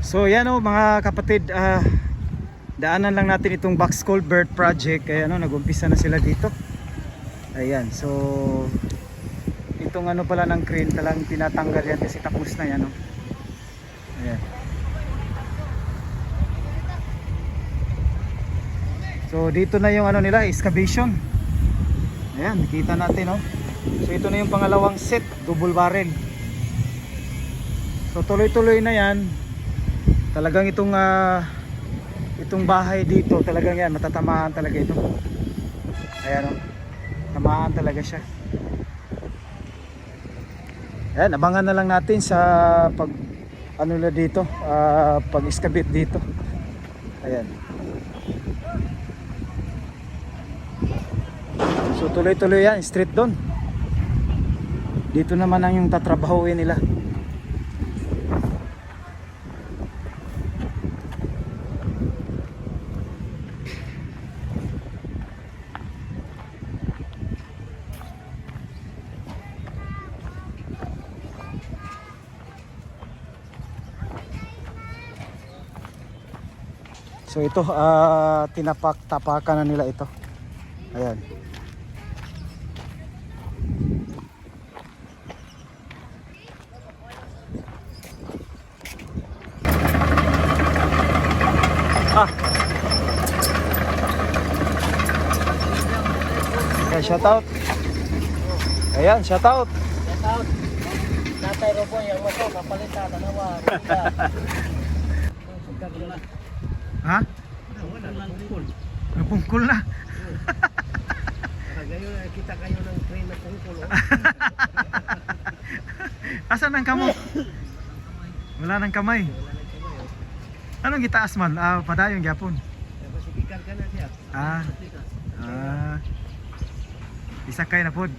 So yan o mga kapatid, daanan lang natin itong box culvert project. Kaya nag-umpisa na sila dito. Ayan, so itong ano pala ng crane talang tinatanggal yan kasi tapos na yan. Ayan. So dito na yung ano nila, excavation. Ayan, nakita natin So ito na yung pangalawang set, double barrel. So tuloy-tuloy na yan. Talagang itong bahay dito, talagang yan, matatamaan talaga ito. Ayan tamaan talaga siya. Ayan, abangan na lang natin sa pag ano na dito, pag-excavate dito. Ayan. So tuloy-tuloy yan, straight doon. Dito naman ang yung tatrabahuin nila. So ito, tinapak-tapakan na nila ito. Ayan. Okay, shout out. Ayan, shout out. Shout out. Natay Robo yang mo ko kapalita tanawa. Ha? Napungkol na. Ngayon kita kayo ng train na pungkol. Asan ang kamo? Wala nang kamay. Anong gitaas man? Padayong gyapon. Pasikikan ka na siya. Isakay na pod.